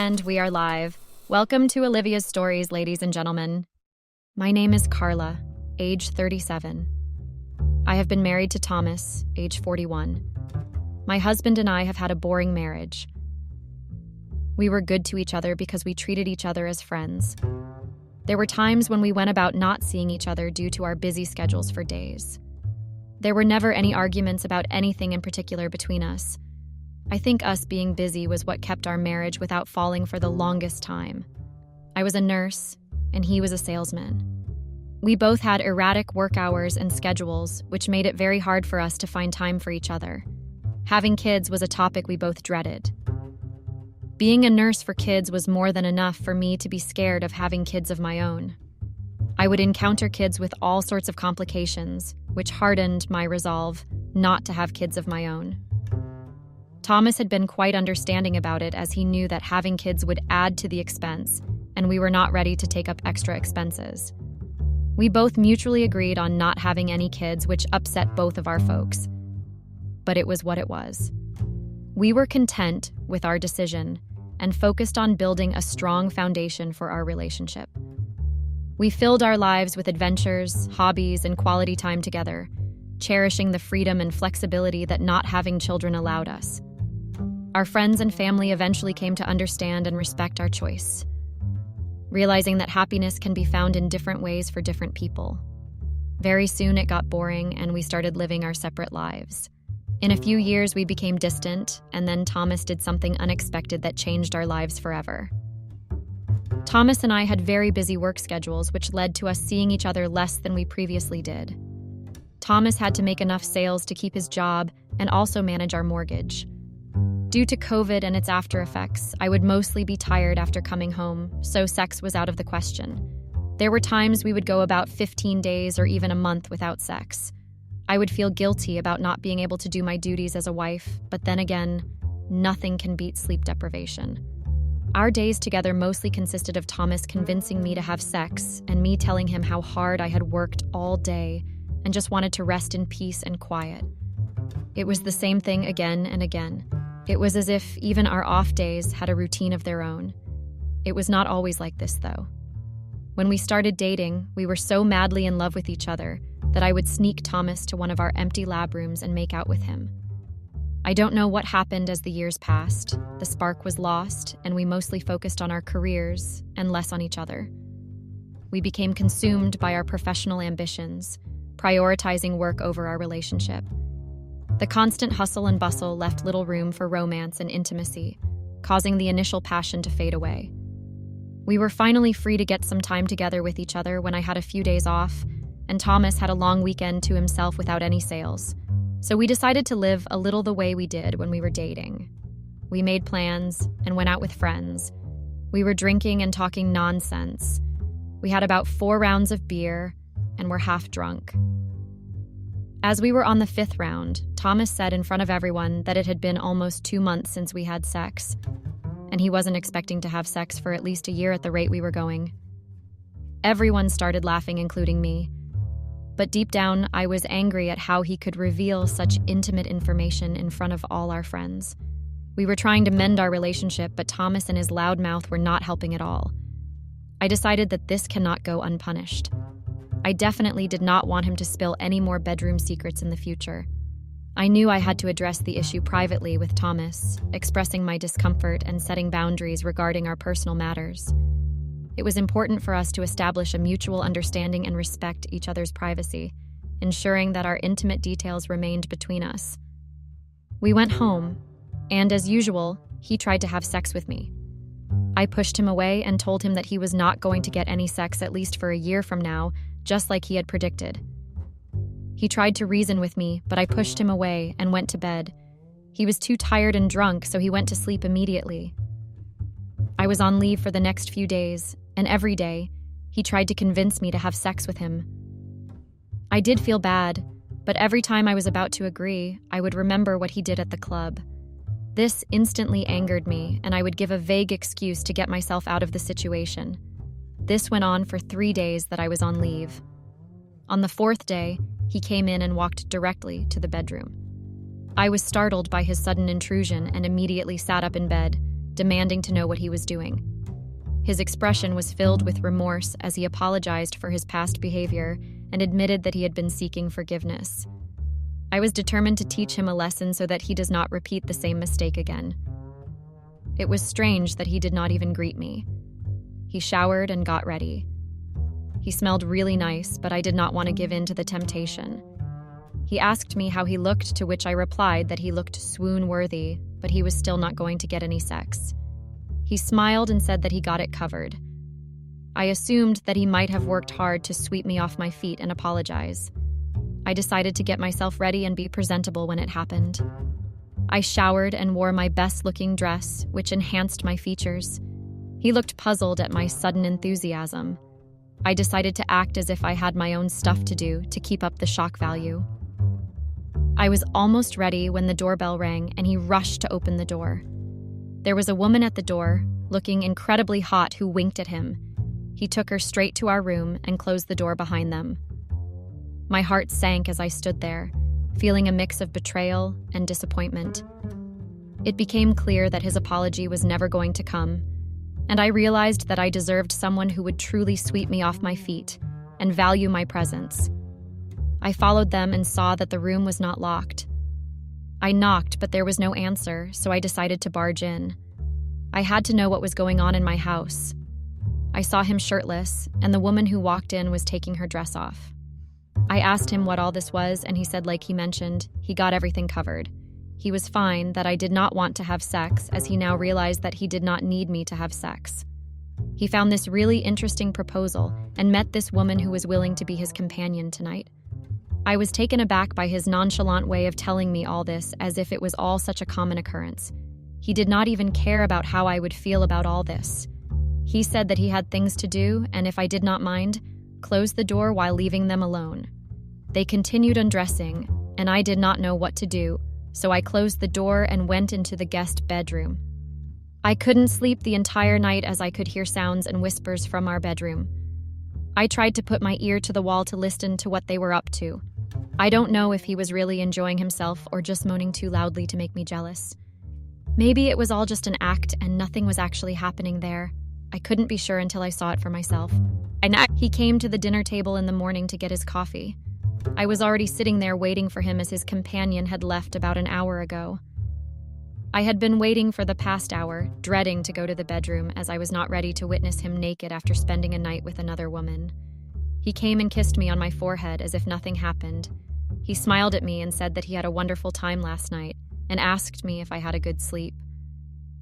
And we are live. Welcome to Olivia's Stories, ladies and gentlemen. My name is Carla, age 37. I have been married to Thomas, age 41. My husband and I have had a boring marriage. We were good to each other because we treated each other as friends. There were times when we went about not seeing each other due to our busy schedules for days. There were never any arguments about anything in particular between us. I think us being busy was what kept our marriage without falling for the longest time. I was a nurse, and he was a salesman. We both had erratic work hours and schedules, which made it very hard for us to find time for each other. Having kids was a topic we both dreaded. Being a nurse for kids was more than enough for me to be scared of having kids of my own. I would encounter kids with all sorts of complications, which hardened my resolve not to have kids of my own. Thomas had been quite understanding about it, as he knew that having kids would add to the expense, and we were not ready to take up extra expenses. We both mutually agreed on not having any kids, which upset both of our folks. But it was what it was. We were content with our decision and focused on building a strong foundation for our relationship. We filled our lives with adventures, hobbies, and quality time together, cherishing the freedom and flexibility that not having children allowed us. Our friends and family eventually came to understand and respect our choice, realizing that happiness can be found in different ways for different people. Very soon it got boring and we started living our separate lives. In a few years we became distant, and then Thomas did something unexpected that changed our lives forever. Thomas and I had very busy work schedules, which led to us seeing each other less than we previously did. Thomas had to make enough sales to keep his job and also manage our mortgage. Due to COVID and its after effects, I would mostly be tired after coming home, so sex was out of the question. There were times we would go about 15 days or even a month without sex. I would feel guilty about not being able to do my duties as a wife, but then again, nothing can beat sleep deprivation. Our days together mostly consisted of Thomas convincing me to have sex and me telling him how hard I had worked all day and just wanted to rest in peace and quiet. It was the same thing again and again. It was as if even our off days had a routine of their own. It was not always like this, though. When we started dating, we were so madly in love with each other that I would sneak Thomas to one of our empty lab rooms and make out with him. I don't know what happened as the years passed. The spark was lost, and we mostly focused on our careers and less on each other. We became consumed by our professional ambitions, prioritizing work over our relationship. The constant hustle and bustle left little room for romance and intimacy, causing the initial passion to fade away. We were finally free to get some time together with each other when I had a few days off, and Thomas had a long weekend to himself without any sales. So we decided to live a little the way we did when we were dating. We made plans and went out with friends. We were drinking and talking nonsense. We had about 4 rounds of beer and were half drunk. As we were on the 5th round, Thomas said in front of everyone that it had been almost 2 months since we had sex, and he wasn't expecting to have sex for at least a year at the rate we were going. Everyone started laughing, including me. But deep down, I was angry at how he could reveal such intimate information in front of all our friends. We were trying to mend our relationship, but Thomas and his loud mouth were not helping at all. I decided that this cannot go unpunished. I definitely did not want him to spill any more bedroom secrets in the future. I knew I had to address the issue privately with Thomas, expressing my discomfort and setting boundaries regarding our personal matters. It was important for us to establish a mutual understanding and respect each other's privacy, ensuring that our intimate details remained between us. We went home, and as usual, he tried to have sex with me. I pushed him away and told him that he was not going to get any sex at least for a year from now, just like he had predicted. He tried to reason with me, but I pushed him away and went to bed. He was too tired and drunk, so he went to sleep immediately. I was on leave for the next few days, and every day, he tried to convince me to have sex with him. I did feel bad, but every time I was about to agree, I would remember what he did at the club. This instantly angered me, and I would give a vague excuse to get myself out of the situation. This went on for 3 days that I was on leave. On the 4th day, he came in and walked directly to the bedroom. I was startled by his sudden intrusion and immediately sat up in bed, demanding to know what he was doing. His expression was filled with remorse as he apologized for his past behavior and admitted that he had been seeking forgiveness. I was determined to teach him a lesson so that he does not repeat the same mistake again. It was strange that he did not even greet me. He showered and got ready. He smelled really nice, but I did not want to give in to the temptation. He asked me how he looked, to which I replied that he looked swoon-worthy, but he was still not going to get any sex. He smiled and said that he got it covered. I assumed that he might have worked hard to sweep me off my feet and apologize. I decided to get myself ready and be presentable when it happened. I showered and wore my best-looking dress, which enhanced my features. He looked puzzled at my sudden enthusiasm. I decided to act as if I had my own stuff to do to keep up the shock value. I was almost ready when the doorbell rang and he rushed to open the door. There was a woman at the door, looking incredibly hot, who winked at him. He took her straight to our room and closed the door behind them. My heart sank as I stood there, feeling a mix of betrayal and disappointment. It became clear that his apology was never going to come, and I realized that I deserved someone who would truly sweep me off my feet and value my presence. I followed them and saw that the room was not locked. I knocked, but there was no answer, so I decided to barge in. I had to know what was going on in my house. I saw him shirtless, and the woman who walked in was taking her dress off. I asked him what all this was, and he said, like he mentioned, he got everything covered. He was fine, that I did not want to have sex, as he now realized that he did not need me to have sex. He found this really interesting proposal and met this woman who was willing to be his companion tonight. I was taken aback by his nonchalant way of telling me all this, as if it was all such a common occurrence. He did not even care about how I would feel about all this. He said that he had things to do, and if I did not mind, closed the door while leaving them alone. They continued undressing, and I did not know what to do, so I closed the door and went into the guest bedroom. I couldn't sleep the entire night as I could hear sounds and whispers from our bedroom. I tried to put my ear to the wall to listen to what they were up to. I don't know if he was really enjoying himself or just moaning too loudly to make me jealous. Maybe it was all just an act and nothing was actually happening there. I couldn't be sure until I saw it for myself. He came to the dinner table in the morning to get his coffee. I was already sitting there waiting for him as his companion had left about an hour ago. I had been waiting for the past hour, dreading to go to the bedroom as I was not ready to witness him naked after spending a night with another woman. He came and kissed me on my forehead as if nothing happened. He smiled at me and said that he had a wonderful time last night and asked me if I had a good sleep.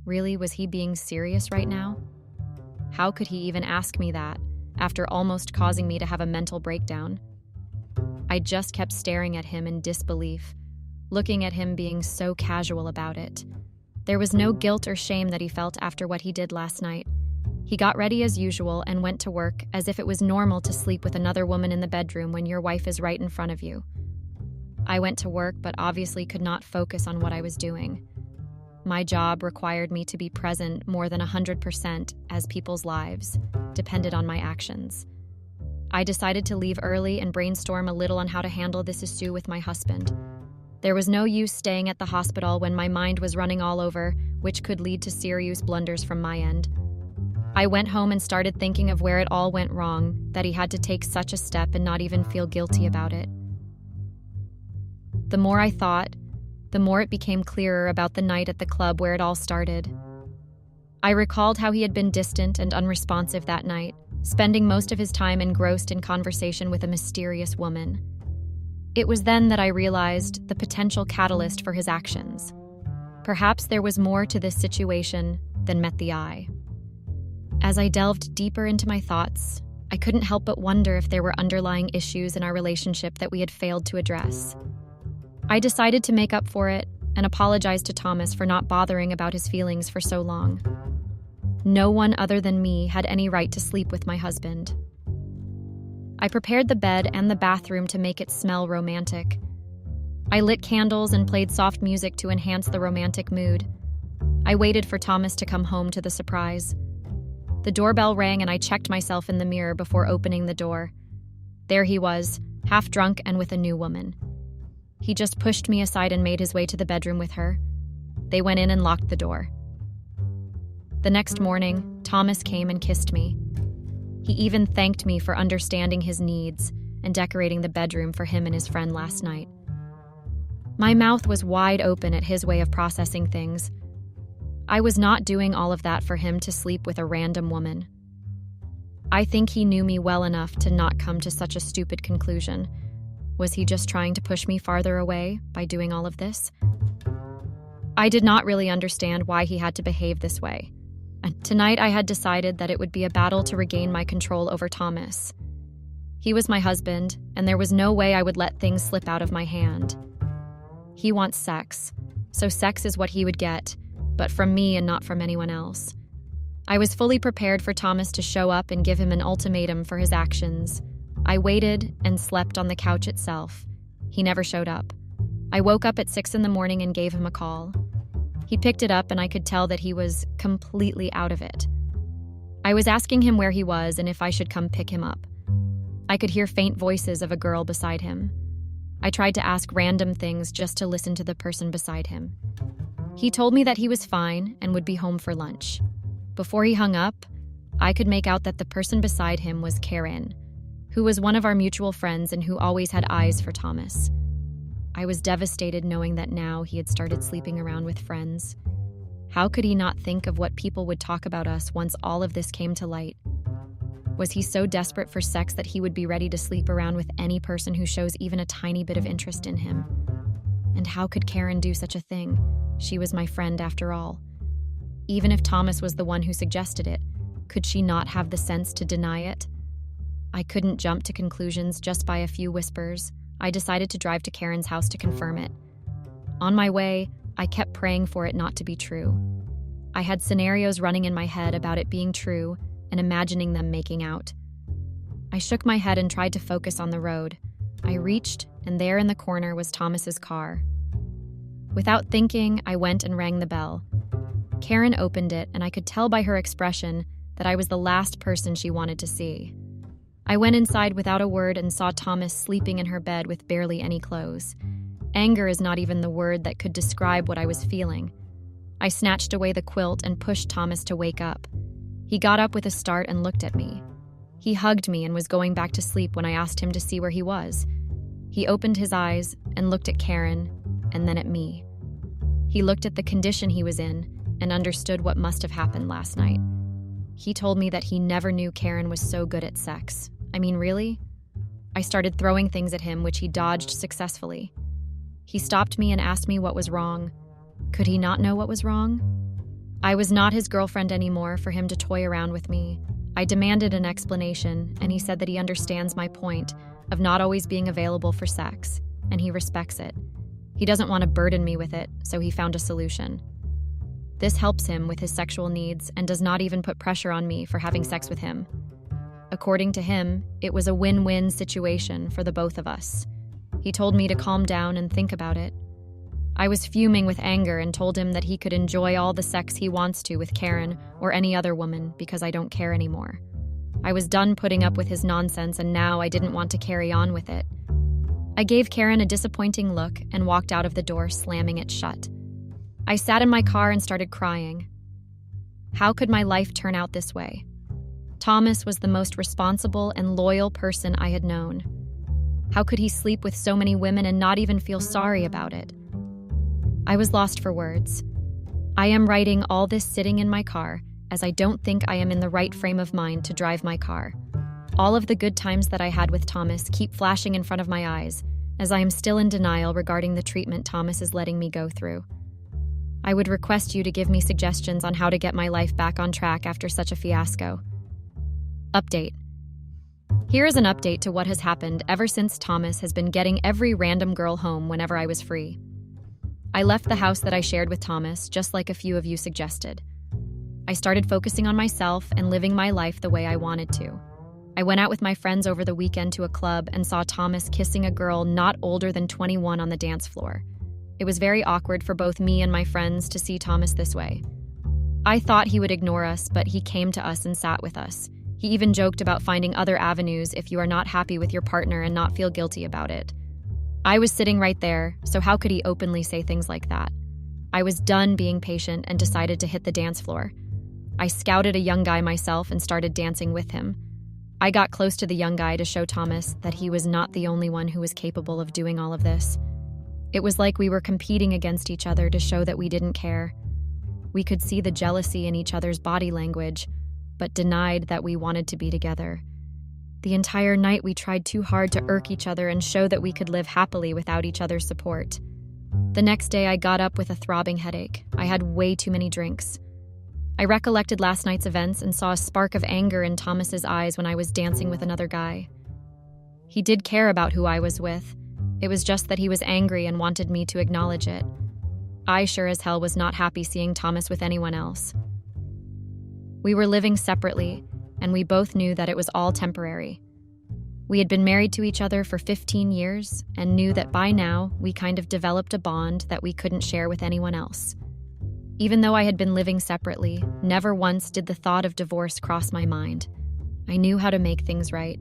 Really, was he being serious right now? How could he even ask me that after almost causing me to have a mental breakdown? I just kept staring at him in disbelief, looking at him being so casual about it. There was no guilt or shame that he felt after what he did last night. He got ready as usual and went to work as if it was normal to sleep with another woman in the bedroom when your wife is right in front of you. I went to work but obviously could not focus on what I was doing. My job required me to be present more than 100% as people's lives depended on my actions. I decided to leave early and brainstorm a little on how to handle this issue with my husband. There was no use staying at the hospital when my mind was running all over, which could lead to serious blunders from my end. I went home and started thinking of where it all went wrong, that he had to take such a step and not even feel guilty about it. The more I thought, the more it became clearer about the night at the club where it all started. I recalled how he had been distant and unresponsive that night, spending most of his time engrossed in conversation with a mysterious woman. It was then that I realized the potential catalyst for his actions. Perhaps there was more to this situation than met the eye. As I delved deeper into my thoughts, I couldn't help but wonder if there were underlying issues in our relationship that we had failed to address. I decided to make up for it and apologize to Thomas for not bothering about his feelings for so long. No one other than me had any right to sleep with my husband. I prepared the bed and the bathroom to make it smell romantic. I lit candles and played soft music to enhance the romantic mood. I waited for Thomas to come home to the surprise. The doorbell rang and I checked myself in the mirror before opening the door. There he was, half drunk and with a new woman. He just pushed me aside and made his way to the bedroom with her. They went in and locked the door. The next morning, Thomas came and kissed me. He even thanked me for understanding his needs and decorating the bedroom for him and his friend last night. My mouth was wide open at his way of processing things. I was not doing all of that for him to sleep with a random woman. I think he knew me well enough to not come to such a stupid conclusion. Was he just trying to push me farther away by doing all of this? I did not really understand why he had to behave this way. And tonight I had decided that it would be a battle to regain my control over Thomas. He was my husband, and there was no way I would let things slip out of my hand. He wants sex, so sex is what he would get, but from me and not from anyone else. I was fully prepared for Thomas to show up and give him an ultimatum for his actions. I waited and slept on the couch itself. He never showed up. I woke up at 6 a.m. and gave him a call. He picked it up and I could tell that he was completely out of it. I was asking him where he was and if I should come pick him up. I could hear faint voices of a girl beside him. I tried to ask random things just to listen to the person beside him. He told me that he was fine and would be home for lunch. Before he hung up, I could make out that the person beside him was Karen, who was one of our mutual friends and who always had eyes for Thomas. I was devastated knowing that now he had started sleeping around with friends. How could he not think of what people would talk about us once all of this came to light? Was he so desperate for sex that he would be ready to sleep around with any person who shows even a tiny bit of interest in him? And how could Karen do such a thing? She was my friend after all. Even if Thomas was the one who suggested it, could she not have the sense to deny it? I couldn't jump to conclusions just by a few whispers. I decided to drive to Karen's house to confirm it. On my way, I kept praying for it not to be true. I had scenarios running in my head about it being true and imagining them making out. I shook my head and tried to focus on the road. I reached, and there in the corner was Thomas's car. Without thinking, I went and rang the bell. Karen opened it, and I could tell by her expression that I was the last person she wanted to see. I went inside without a word and saw Thomas sleeping in her bed with barely any clothes. Anger is not even the word that could describe what I was feeling. I snatched away the quilt and pushed Thomas to wake up. He got up with a start and looked at me. He hugged me and was going back to sleep when I asked him to see where he was. He opened his eyes and looked at Karen and then at me. He looked at the condition he was in and understood what must have happened last night. He told me that he never knew Karen was so good at sex. I mean, really? I started throwing things at him, which he dodged successfully. He stopped me and asked me what was wrong. Could he not know what was wrong? I was not his girlfriend anymore for him to toy around with me. I demanded an explanation, and he said that he understands my point of not always being available for sex, and he respects it. He doesn't want to burden me with it, so he found a solution. This helps him with his sexual needs and does not even put pressure on me for having sex with him. According to him, it was a win-win situation for the both of us. He told me to calm down and think about it. I was fuming with anger and told him that he could enjoy all the sex he wants to with Karen or any other woman because I don't care anymore. I was done putting up with his nonsense and now I didn't want to carry on with it. I gave Karen a disappointing look and walked out of the door, slamming it shut. I sat in my car and started crying. How could my life turn out this way? Thomas was the most responsible and loyal person I had known. How could he sleep with so many women and not even feel sorry about it? I was lost for words. I am writing all this sitting in my car, as I don't think I am in the right frame of mind to drive my car. All of the good times that I had with Thomas keep flashing in front of my eyes, as I am still in denial regarding the treatment Thomas is letting me go through. I would request you to give me suggestions on how to get my life back on track after such a fiasco. Update. Here is an update to what has happened ever since Thomas has been getting every random girl home whenever I was free. I left the house that I shared with Thomas, just like a few of you suggested. I started focusing on myself and living my life the way I wanted to. I went out with my friends over the weekend to a club and saw Thomas kissing a girl not older than 21 on the dance floor. It was very awkward for both me and my friends to see Thomas this way. I thought he would ignore us, but he came to us and sat with us. He even joked about finding other avenues if you are not happy with your partner and not feel guilty about it. I was sitting right there, so how could he openly say things like that? I was done being patient and decided to hit the dance floor. I scouted a young guy myself and started dancing with him. I got close to the young guy to show Thomas that he was not the only one who was capable of doing all of this. It was like we were competing against each other to show that we didn't care. We could see the jealousy in each other's body language, but denied that we wanted to be together. The entire night we tried too hard to irk each other and show that we could live happily without each other's support. The next day I got up with a throbbing headache. I had way too many drinks. I recollected last night's events and saw a spark of anger in Thomas's eyes when I was dancing with another guy. He did care about who I was with. It was just that he was angry and wanted me to acknowledge it. I sure as hell was not happy seeing Thomas with anyone else. We were living separately, and we both knew that it was all temporary. We had been married to each other for 15 years and knew that by now we kind of developed a bond that we couldn't share with anyone else. Even though I had been living separately, never once did the thought of divorce cross my mind. I knew how to make things right.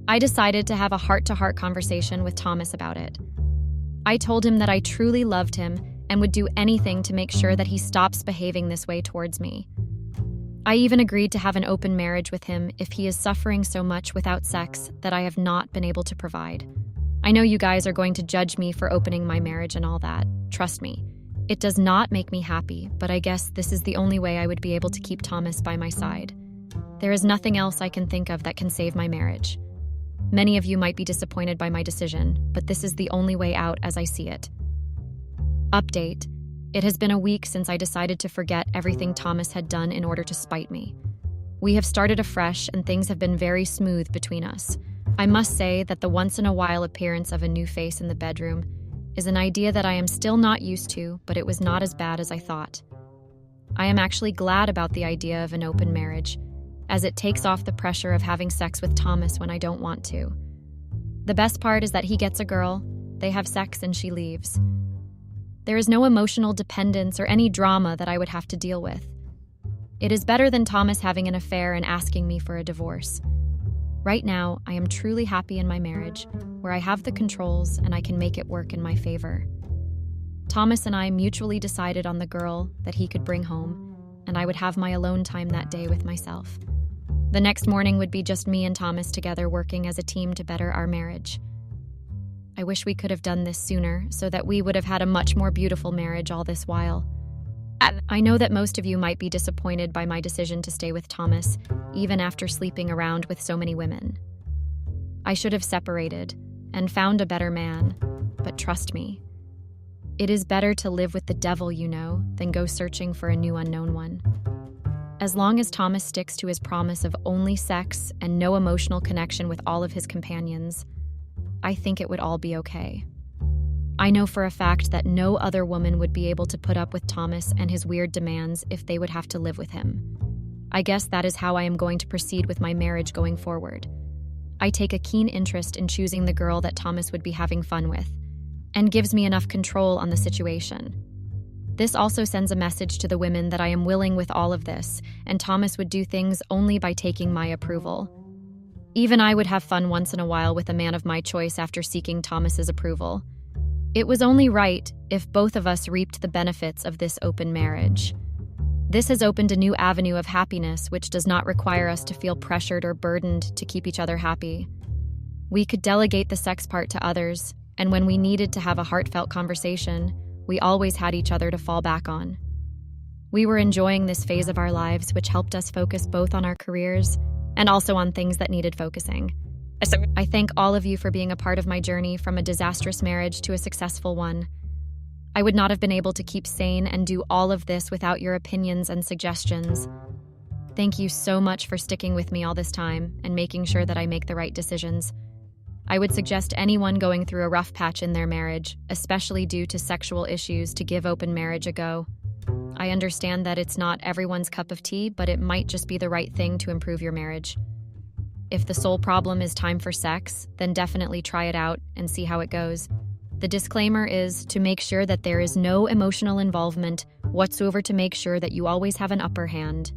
I decided to have a heart-to-heart conversation with Thomas about it. I told him that I truly loved him and would do anything to make sure that he stops behaving this way towards me. I even agreed to have an open marriage with him if he is suffering so much without sex that I have not been able to provide. I know you guys are going to judge me for opening my marriage and all that. Trust me. It does not make me happy, but I guess this is the only way I would be able to keep Thomas by my side. There is nothing else I can think of that can save my marriage. Many of you might be disappointed by my decision, but this is the only way out as I see it. Update. It has been a week since I decided to forget everything Thomas had done in order to spite me. We have started afresh and things have been very smooth between us. I must say that the once-in-a-while appearance of a new face in the bedroom is an idea that I am still not used to, but it was not as bad as I thought. I am actually glad about the idea of an open marriage, as it takes off the pressure of having sex with Thomas when I don't want to. The best part is that he gets a girl, they have sex, and she leaves. There is no emotional dependence or any drama that I would have to deal with. It is better than Thomas having an affair and asking me for a divorce. Right now, I am truly happy in my marriage, where I have the controls and I can make it work in my favor. Thomas and I mutually decided on the girl that he could bring home, and I would have my alone time that day with myself. The next morning would be just me and Thomas together working as a team to better our marriage. I wish we could have done this sooner so that we would have had a much more beautiful marriage all this while. I know that most of you might be disappointed by my decision to stay with Thomas, even after sleeping around with so many women. I should have separated and found a better man, but trust me, it is better to live with the devil you know than go searching for a new unknown one. As long as Thomas sticks to his promise of only sex and no emotional connection with all of his companions, I think it would all be okay. I know for a fact that no other woman would be able to put up with Thomas and his weird demands if they would have to live with him. I guess that is how I am going to proceed with my marriage going forward. I take a keen interest in choosing the girl that Thomas would be having fun with, and gives me enough control on the situation. This also sends a message to the women that I am willing with all of this, and Thomas would do things only by taking my approval. Even I would have fun once in a while with a man of my choice after seeking Thomas's approval. It was only right if both of us reaped the benefits of this open marriage. This has opened a new avenue of happiness which does not require us to feel pressured or burdened to keep each other happy. We could delegate the sex part to others, and when we needed to have a heartfelt conversation, we always had each other to fall back on. We were enjoying this phase of our lives, which helped us focus both on our careers and also on things that needed focusing. I thank all of you for being a part of my journey from a disastrous marriage to a successful one. I would not have been able to keep sane and do all of this without your opinions and suggestions. Thank you so much for sticking with me all this time and making sure that I make the right decisions. I would suggest anyone going through a rough patch in their marriage, especially due to sexual issues, to give open marriage a go. I understand that it's not everyone's cup of tea, but it might just be the right thing to improve your marriage. If the sole problem is time for sex, then definitely try it out and see how it goes. The disclaimer is to make sure that there is no emotional involvement whatsoever to make sure that you always have an upper hand.